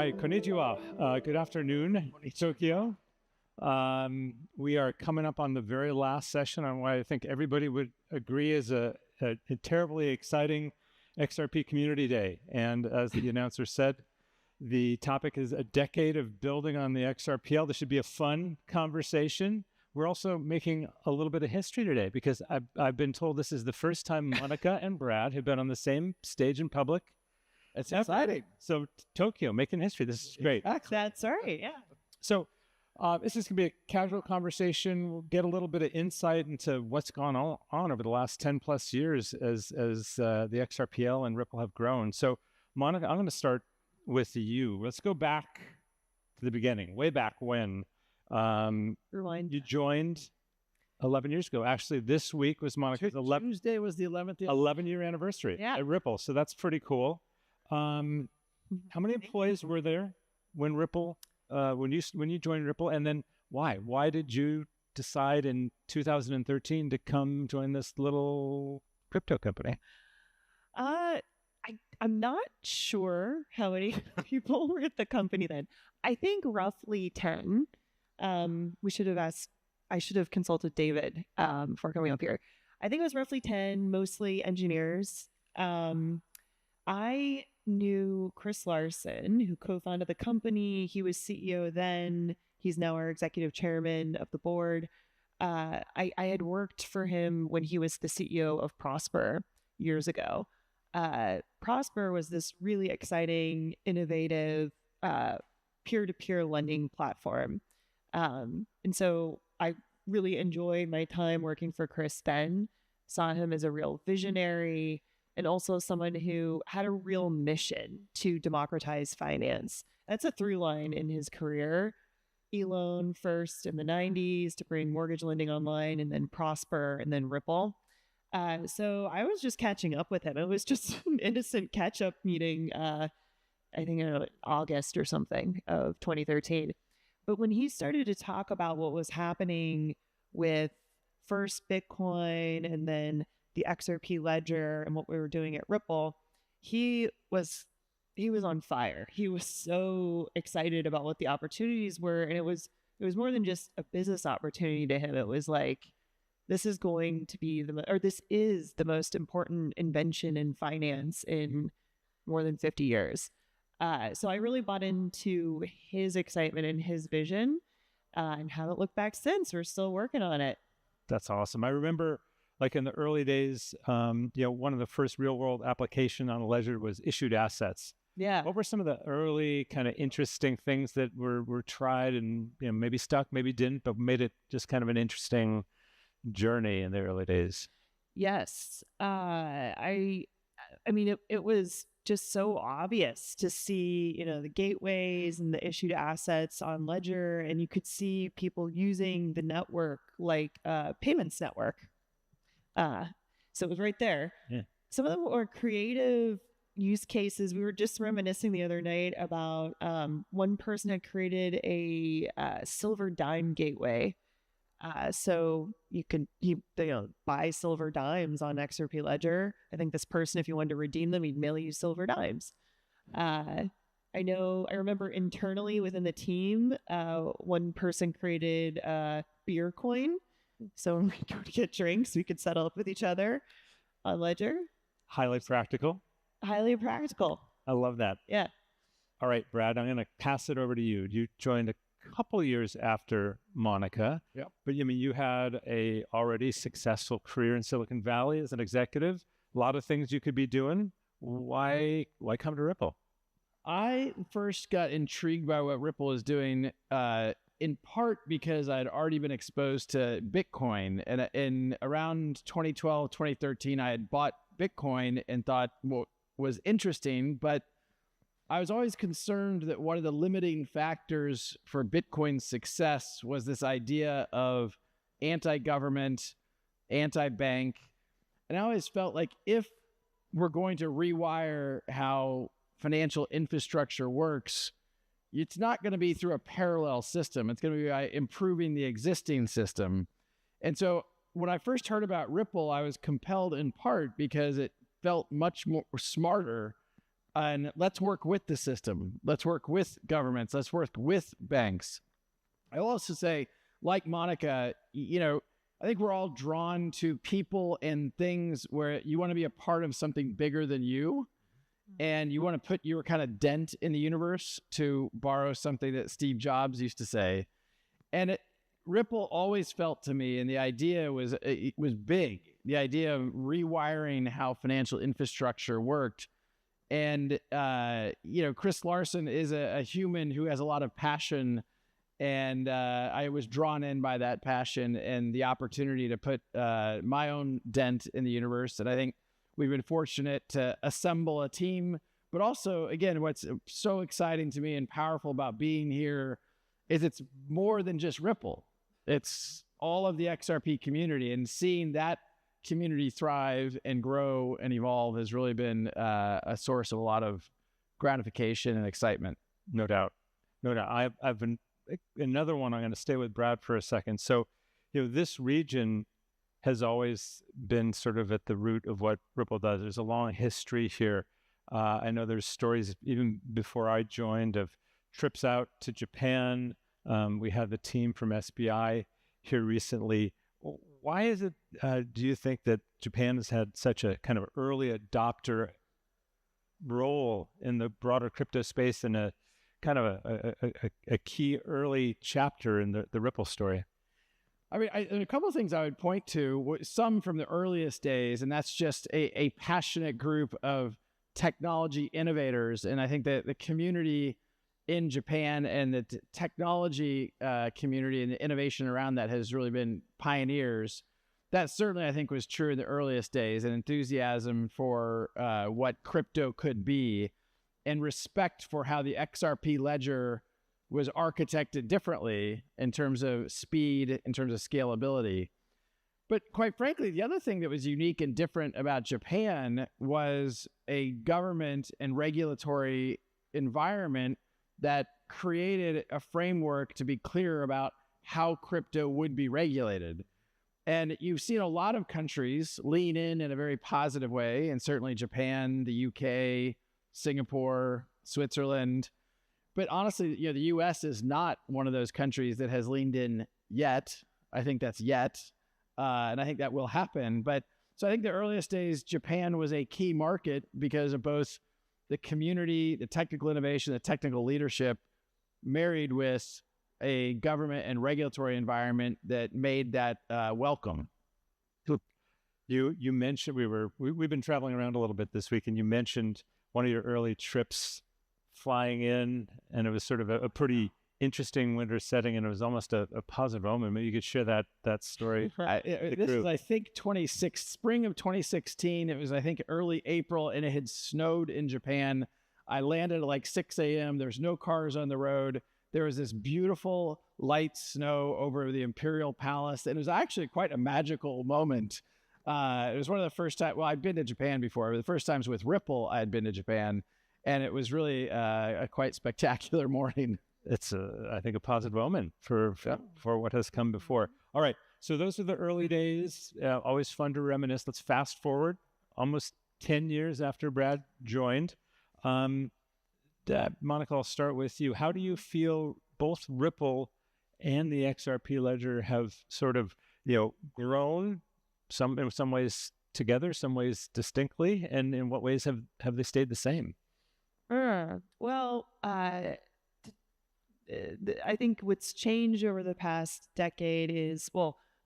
Hi, konnichiwa. Good afternoon, Tokyo. We are coming up on the very last session on what I think everybody would agree is a terribly exciting XRP Community Day. And as the announcer said, the topic is a decade of building on the XRPL. This should be a fun conversation. We're also making a little bit of history today because I've been told this is the first time Monica and Brad have been on the same stage in public. It's exciting. So Tokyo, making history. This is great. That's right, yeah. So this is going to be a casual conversation. We'll get a little bit of insight into what's gone on over the last 10 plus years as the XRPL and Ripple have grown. So Monica, I'm going to start with you. Let's go back to the beginning, way back when Rewind. you joined 11 years ago. Actually, this week was Monica's Tuesday was the 11th. 11-year anniversary at Ripple. So that's pretty cool. How many employees were there when Ripple, when you joined Ripple, and then why? Why did you decide in 2013 to come join this little crypto company? I'm not sure how many people were at the company then. I think roughly 10. I should have consulted David before coming up here. I think it was roughly 10, mostly engineers. I knew Chris Larson, who co-founded the company. He was CEO then. He's now our executive chairman of the board. I had worked for him when he was the CEO of Prosper years ago. Prosper was this really exciting, innovative, peer-to-peer lending platform. And so I really enjoyed my time working for Chris then, saw him as a real visionary, and also someone who had a real mission to democratize finance. That's a through line in his career. E-Loan first in the 90s to bring mortgage lending online, and then Prosper, and then Ripple. So I was just catching up with him. It was just an innocent catch-up meeting, I think in August or something of 2013. But when he started to talk about what was happening with first Bitcoin and then the XRP ledger and what we were doing at Ripple, he was on fire. He was so excited about what the opportunities were, and it was more than just a business opportunity to him. It was like, this is the most important invention in finance in more than 50 years. So I really bought into his excitement and his vision, and haven't looked back since. We're still working on it. That's awesome. I remember, like in the early days, one of the first real world application on a ledger was issued assets. Yeah. What were some of the early kind of interesting things that were tried and maybe stuck, maybe didn't, but made it just kind of an interesting journey in the early days? Yes. I mean, it was just so obvious to see, the gateways and the issued assets on Ledger, and you could see people using the network like payments network. So it was right there. Yeah. Some of them were creative use cases. We were just reminiscing the other night about one person had created a silver dime gateway. So you could buy silver dimes on XRP Ledger. I think this person, if you wanted to redeem them, he'd mail you silver dimes. I remember internally within the team, one person created a beer coin. So when we go to get drinks, we could settle up with each other on Ledger. Highly practical. Highly practical. I love that. Yeah. All right, Brad, I'm going to pass it over to you. You joined a couple years after Monica. Yep. But you had a already successful career in Silicon Valley as an executive. A lot of things you could be doing. Why come to Ripple? I first got intrigued by what Ripple is doing, in part because I'd already been exposed to Bitcoin. And in around 2012, 2013, I had bought Bitcoin and thought what was interesting, but I was always concerned that one of the limiting factors for Bitcoin's success was this idea of anti-government, anti-bank. And I always felt like if we're going to rewire how financial infrastructure works, it's not going to be through a parallel system. It's going to be by improving the existing system. And so when I first heard about Ripple, I was compelled in part because it felt much more smarter and let's work with the system. Let's work with governments. Let's work with banks. I will also say, like Monica, I think we're all drawn to people and things where you want to be a part of something bigger than you. And you want to put your kind of dent in the universe, to borrow something that Steve Jobs used to say. And Ripple always felt to me, and the idea was big. The idea of rewiring how financial infrastructure worked. And, Chris Larsen is a human who has a lot of passion. And I was drawn in by that passion and the opportunity to put my own dent in the universe. And I think we've been fortunate to assemble a team. But also, again, what's so exciting to me and powerful about being here is it's more than just Ripple. It's all of the XRP community, and seeing that community thrive and grow and evolve has really been a source of a lot of gratification and excitement. No doubt. I've been another one. I'm going to stay with Brad for a second. So, this region has always been sort of at the root of what Ripple does. There's a long history here. I know there's stories even before I joined of trips out to Japan. We had the team from SBI here recently. Why is it, do you think, that Japan has had such a kind of early adopter role in the broader crypto space and a kind of a key early chapter in the Ripple story? I mean, a couple of things I would point to, some from the earliest days, and that's just a passionate group of technology innovators. And I think that the community in Japan and the technology community and the innovation around that has really been pioneers. That certainly, I think, was true in the earliest days, and enthusiasm for what crypto could be, and respect for how the XRP ledger was architected differently in terms of speed, in terms of scalability. But quite frankly, the other thing that was unique and different about Japan was a government and regulatory environment that created a framework to be clear about how crypto would be regulated. And you've seen a lot of countries lean in a very positive way, and certainly Japan, the UK, Singapore, Switzerland. But honestly, the US is not one of those countries that has leaned in yet. I think that's yet. And I think that will happen. So I think the earliest days, Japan was a key market because of both the community, the technical innovation, the technical leadership, married with a government and regulatory environment that made that welcome. You mentioned we've been traveling around a little bit this week, and you mentioned one of your early trips flying in, and it was sort of a pretty interesting winter setting, and it was almost a positive omen. Maybe you could share that story. This is, I think, spring of 2016. It was, I think, early April, and it had snowed in Japan. I landed at like 6 a.m. There's no cars on the road. There was this beautiful light snow over the Imperial Palace, and it was actually quite a magical moment. It was one of the first times, well, I'd been to Japan before, but the first times with Ripple, I had been to Japan, and it was really a quite spectacular morning. It's, I think, a positive omen for what has come before. All right, so those are the early days. Always fun to reminisce. Let's fast forward almost 10 years after Brad joined. Monica, I'll start with you. How do you feel both Ripple and the XRP ledger have sort of, grown, in some ways together, some ways distinctly, and in what ways have they stayed the same? Well, I think what's changed over the past decade is,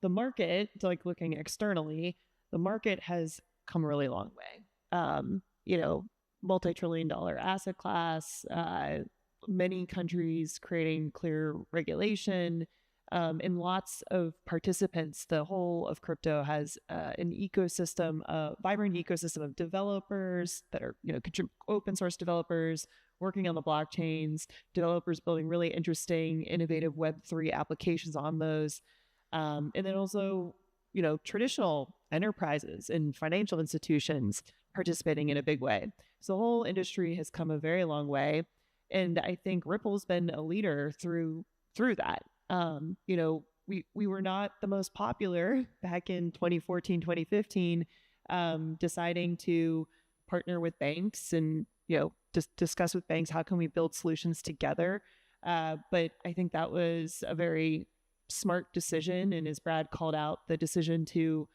the market, like looking externally, the market has come a really long way. Multi-trillion-dollar asset class, many countries creating clear regulation, and lots of participants. The whole of crypto has an ecosystem, a vibrant ecosystem of developers that are, open source developers working on the blockchains, developers building really interesting, innovative Web3 applications on those. And then also, traditional enterprises and financial institutions participating in a big way. So the whole industry has come a very long way. And I think Ripple's been a leader through that. We were not the most popular back in 2014, 2015, deciding to partner with banks and, discuss with banks, how can we build solutions together? But I think that was a very smart decision. And as Brad called out, the decision to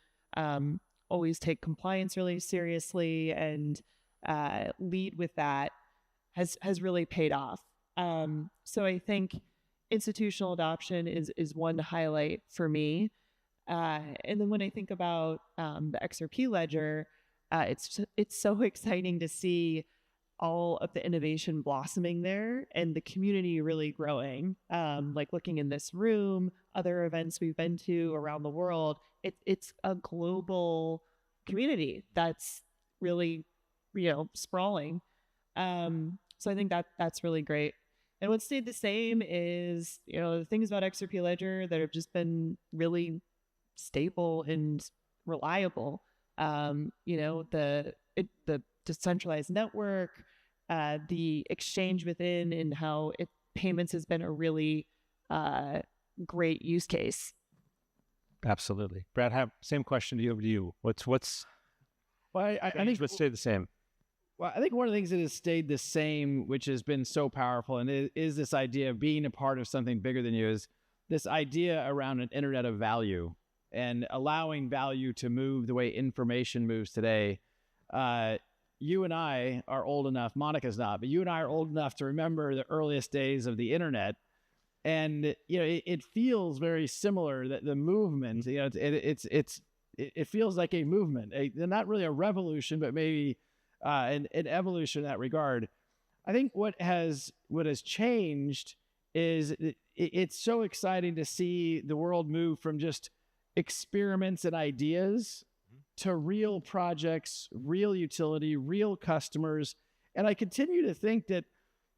always take compliance really seriously and lead with that has really paid off. So I think institutional adoption is one highlight for me. And then when I think about the XRP ledger, it's so exciting to see all of the innovation blossoming there and the community really growing. Like looking in this room, other events we've been to around the world, it's a global community that's really, sprawling. So I think that's really great. And what stayed the same is, the things about XRP Ledger that have just been really stable and reliable. The decentralized network, the exchange within, and how payments has been a really great use case. Absolutely. Brad, same question to you. What's Well, I think what stayed the same? Well, I think one of the things that has stayed the same, which has been so powerful, and it is this idea of being a part of something bigger than you, is this idea around an internet of value and allowing value to move the way information moves today. You and I are old enough, Monica's not, but you and I are old enough to remember the earliest days of the internet. And, it feels very similar, that the movement, it feels like a movement, not really a revolution, but maybe an evolution in that regard. I think what has changed is it's so exciting to see the world move from just experiments and ideas to real projects, real utility, real customers. And I continue to think that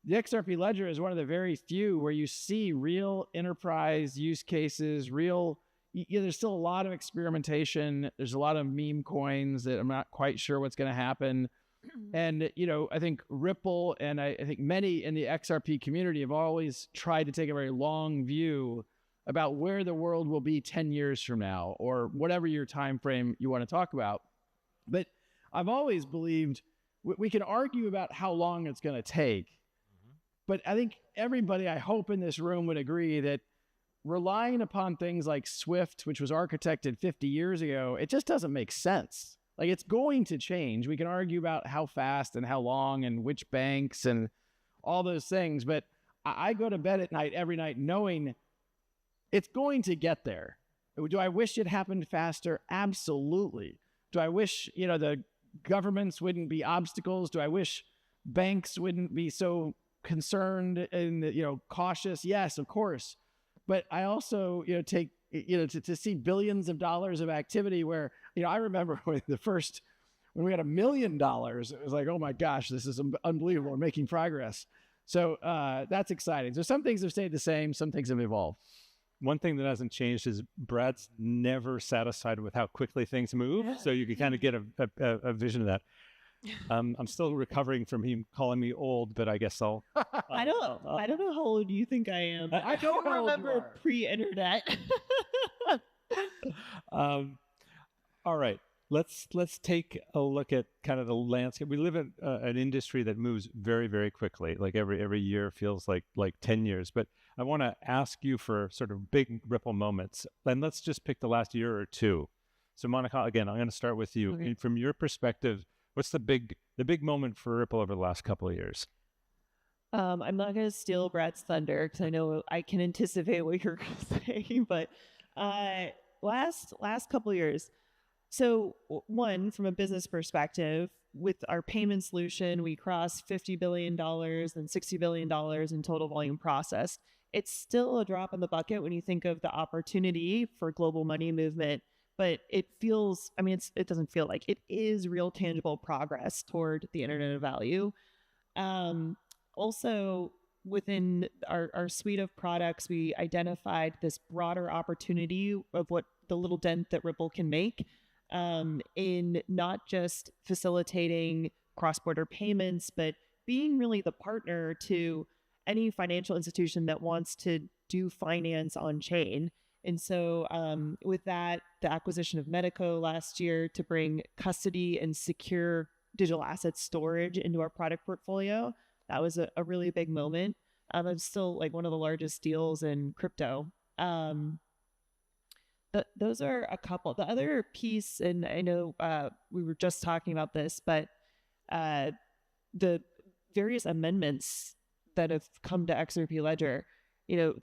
the XRP Ledger is one of the very few where you see real enterprise use cases, there's still a lot of experimentation. There's a lot of meme coins that I'm not quite sure what's going to happen. And, I think Ripple and I think many in the XRP community have always tried to take a very long view about where the world will be 10 years from now, or whatever your time frame you want to talk about. But I've always believed we can argue about how long it's going to take. But I think everybody, I hope in this room, would agree that relying upon things like Swift, which was architected 50 years ago, it just doesn't make sense. Like, it's going to change. We can argue about how fast and how long and which banks and all those things. But I go to bed at night every night knowing it's going to get there. Do I wish it happened faster? Absolutely. Do I wish, the governments wouldn't be obstacles? Do I wish banks wouldn't be so concerned and, cautious? Yes, of course. But I also, take, to see billions of dollars of activity where, I remember when we had $1 million, it was like, oh my gosh, this is unbelievable. We're making progress. So that's exciting. So some things have stayed the same. Some things have evolved. One thing that hasn't changed is Brad's never satisfied with how quickly things move. Yeah. So you can kind of get a vision of that. I'm still recovering from him calling me old, but I guess I'll. I don't know how old you think I am. I don't remember pre-internet. All right, let's take a look at kind of the landscape. We live in an industry that moves very, very quickly. Like every year feels like 10 years. But I want to ask you for sort of big Ripple moments, and let's just pick the last year or two. So Monica, again, I'm going to start with you. Okay. From your perspective, what's the big moment for Ripple over the last couple of years? I'm not going to steal Brad's thunder because I know I can anticipate what you're going to say. But last couple of years. So one, from a business perspective, with our payment solution, we crossed $50 billion and $60 billion in total volume processed. It's still a drop in the bucket when you think of the opportunity for global money movement. But it feels, it doesn't feel like it is real tangible progress toward the internet of value. Also, within our suite of products, we identified this broader opportunity of what the little dent that Ripple can make in not just facilitating cross-border payments, but being really the partner to any financial institution that wants to do finance on chain. And so with that, the acquisition of Medico last year to bring custody and secure digital asset storage into our product portfolio. That was a really big moment. It's still like one of the largest deals in crypto. Those are a couple. The other piece, and I know we were just talking about this, but the various amendments that have come to XRP Ledger,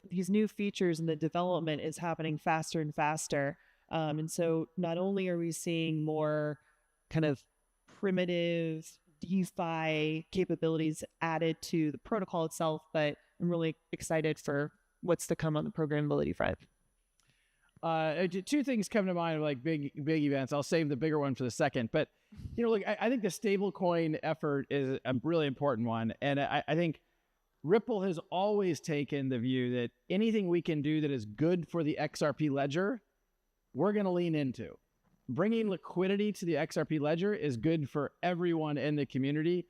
these new features and the development is happening faster and faster. And so not only are we seeing more kind of primitive DeFi capabilities added to the protocol itself, but I'm really excited for what's to come on the programmability front. Two things come to mind, like big events. I'll save the bigger one for the second. But, I think the stablecoin effort is a really important one. And I think Ripple has always taken the view that anything we can do that is good for the XRP ledger, we're going to lean into. Bringing liquidity to the XRP ledger is good for everyone in the community.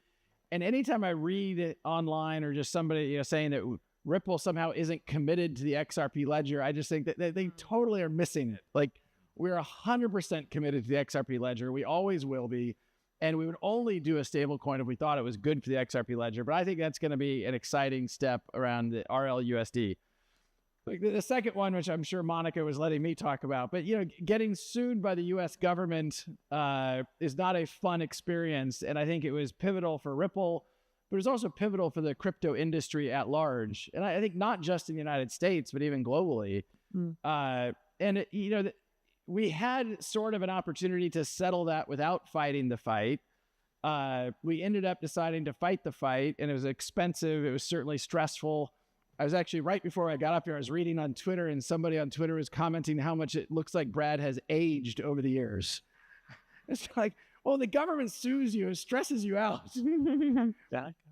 And anytime I read it online or just somebody saying that Ripple somehow isn't committed to the XRP ledger, I just think that they totally are missing it. Like, we're 100% committed to the XRP ledger. We always will be. And we would only do a stable coin if we thought it was good for the XRP ledger. But I think that's going to be an exciting step around the RLUSD. Like the second one, which I'm sure Monica was letting me talk about, but getting sued by the U.S. government is not a fun experience, and I think it was pivotal for Ripple, but it was also pivotal for the crypto industry at large, and I think not just in the United States, but even globally. We had sort of an opportunity to settle that without fighting the fight. We ended up deciding to fight the fight, and it was expensive. It was certainly stressful. I was actually, right before I got up here, I was reading on Twitter, and somebody on Twitter was commenting how much it looks like Brad has aged over the years. It's like, well, the government sues you, it stresses you out.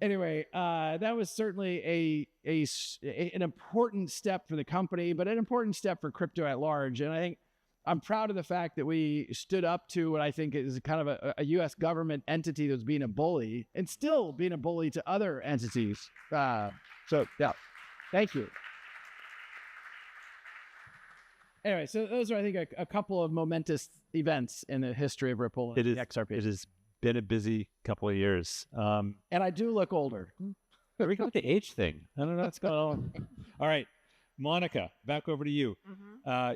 Anyway, that was certainly an important step for the company, but an important step for crypto at large. And I think I'm proud of the fact that we stood up to what I think is kind of a U.S. government entity that was being a bully and still being a bully to other entities. So, yeah. Thank you. Anyway, so those are, I think, a couple of momentous events in the history of Ripple and XRP. It has been a busy couple of years. And I do look older. We got the age thing. I don't know what's going on. All right, Monica, back over to you.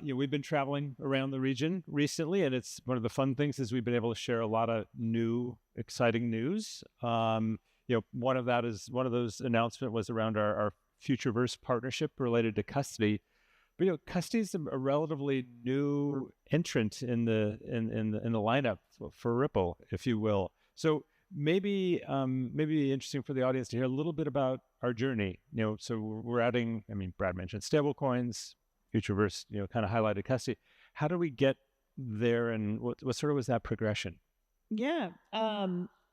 We've been traveling around the region recently, and it's one of the fun things is we've been able to share a lot of new, exciting news. One of those announcements was around our Futureverse partnership related to custody, but custody is a relatively new entrant in the lineup for Ripple, if you will. So maybe interesting for the audience to hear a little bit about our journey. So we're adding. Brad mentioned stablecoins, Futureverse. Kind of highlighted custody. How do we get there, and what sort of was that progression? Yeah.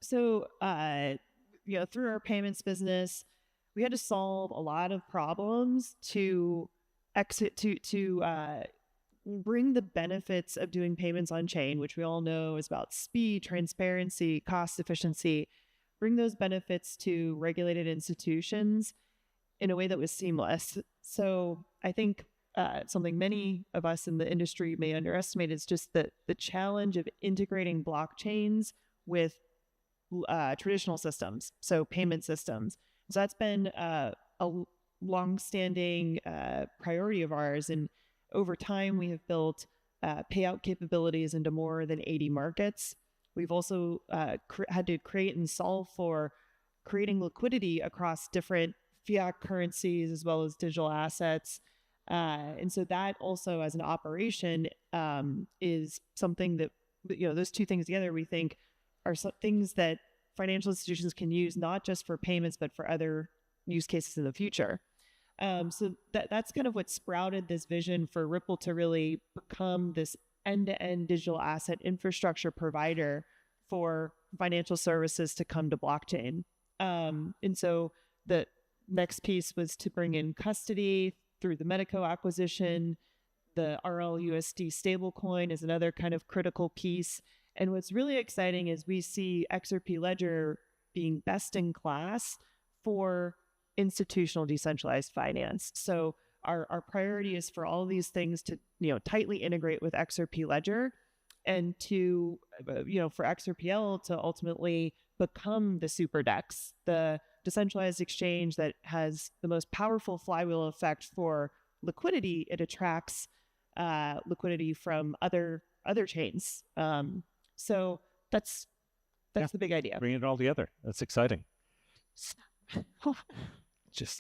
Through our payments business, we had to solve a lot of problems to bring the benefits of doing payments on chain, which we all know is about speed, transparency, cost efficiency, bring those benefits to regulated institutions in a way that was seamless. So I think something many of us in the industry may underestimate is just the challenge of integrating blockchains with traditional systems, so payment systems. So that's been a long-standing priority of ours. And over time, we have built payout capabilities into more than 80 markets. We've also had to create and solve for creating liquidity across different fiat currencies as well as digital assets. And so that also, as an operation, is something that, those two things together, we think are some things that financial institutions can use not just for payments, but for other use cases in the future. So that's kind of what sprouted this vision for Ripple to really become this end-to-end digital asset infrastructure provider for financial services to come to blockchain. And so the next piece was to bring in custody through the Medico acquisition. The RLUSD stablecoin is another kind of critical piece. And what's really exciting is we see XRP Ledger being best in class for institutional decentralized finance. So our priority is for all of these things to tightly integrate with XRP Ledger. and to, for XRPL to ultimately become the super DEX, the decentralized exchange that has the most powerful flywheel effect for liquidity. It attracts liquidity from other chains. So that's the big idea. Bring it all together. That's exciting.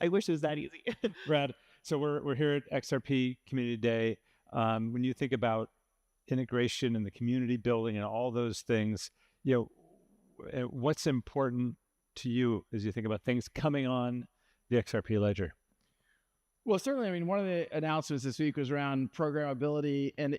I wish it was that easy. Brad, so we're here at XRP Community Day. When you think about integration and the community building and all those things, what's important to you as you think about things coming on the XRP ledger? Well, certainly, I mean, one of the announcements this week was around programmability. And,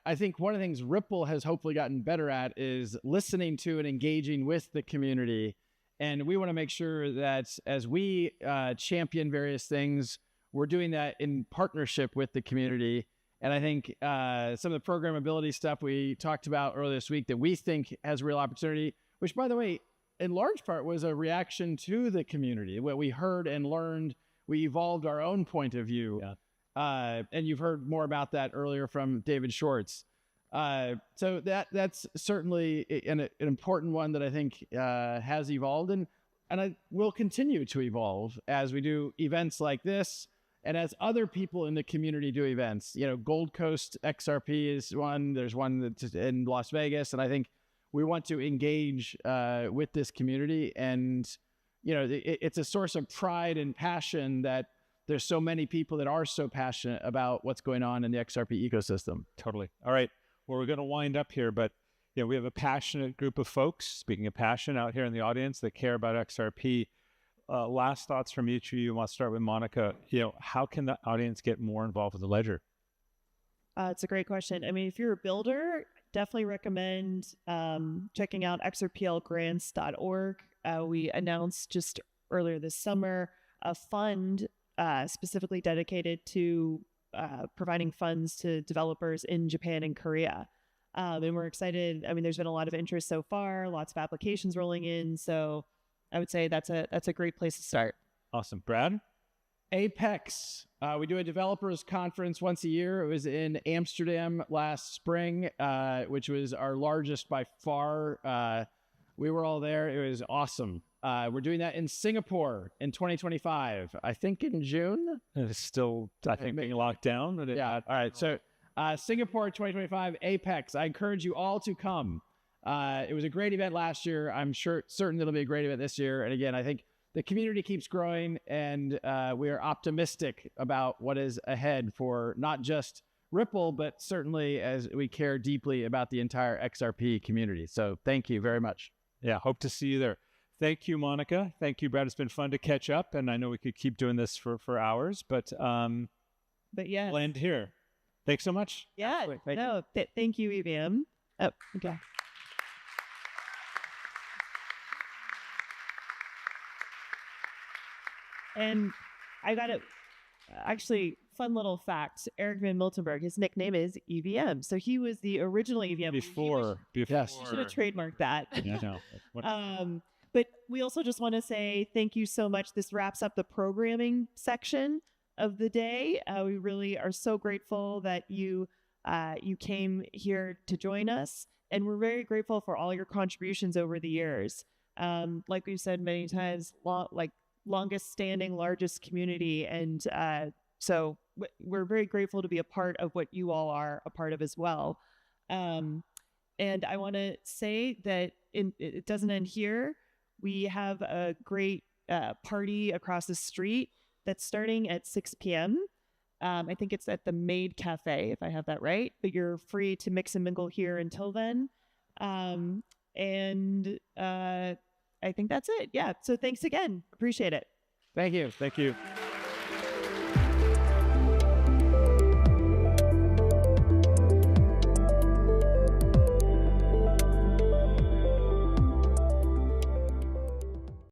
I think one of the things Ripple has hopefully gotten better at is listening to and engaging with the community. And we want to make sure that as we champion various things, we're doing that in partnership with the community. And I think some of the programmability stuff we talked about earlier this week that we think has real opportunity, which, by the way, in large part was a reaction to the community. What we heard and learned, we evolved our own point of view. Yeah. And you've heard more about that earlier from David Schwartz. So that's certainly an important one that I think has evolved and I will continue to evolve as we do events like this and as other people in the community do events. Gold Coast XRP is one. There's one that's in Las Vegas, and I think we want to engage with this community. And it's a source of pride and passion that there's so many people that are so passionate about what's going on in the XRP ecosystem. Totally. All right. Well, we're going to wind up here, but we have a passionate group of folks, speaking of passion, out here in the audience that care about XRP. Last thoughts from each of you. I'll start with Monica. How can the audience get more involved with the ledger? It's a great question. I mean, if you're a builder, definitely recommend checking out xrplgrants.org. We announced just earlier this summer a fund specifically dedicated to providing funds to developers in Japan and Korea. And we're excited. I mean, there's been a lot of interest so far, lots of applications rolling in. So I would say that's a great place to start. Awesome. Brad? Apex. We do a developers conference once a year. It was in Amsterdam last spring, which was our largest by far. We were all there. It was awesome. We're doing that in Singapore in 2025. I think in June. It's still, I think, being locked down. But yeah. All right. So Singapore 2025 Apex. I encourage you all to come. It was a great event last year. I'm certain it'll be a great event this year. And again, I think the community keeps growing, and we are optimistic about what is ahead for not just Ripple, but certainly as we care deeply about the entire XRP community. So thank you very much. Yeah, hope to see you there. Thank you, Monica. Thank you, Brad. It's been fun to catch up, and I know we could keep doing this for hours, but yeah, we'll end here. Thanks so much. Yeah, thank you, EVM. Oh, okay. And I got it. Actually, fun little fact: Eric Van Miltenberg, his nickname is EVM. So he was the original EVM before. Yes, you should have trademarked that. Yeah, no. But we also just want to say thank you so much. This wraps up the programming section of the day. We really are so grateful that you came here to join us, and we're very grateful for all your contributions over the years. Like we've said many times, longest standing, largest community. And so we're very grateful to be a part of what you all are a part of as well. And I want to say that it doesn't end here. We have a great party across the street that's starting at 6 p.m. I think it's at the Maid Cafe, if I have that right. But you're free to mix and mingle here until then. And I think that's it. Yeah. So thanks again. Appreciate it. Thank you. Thank you.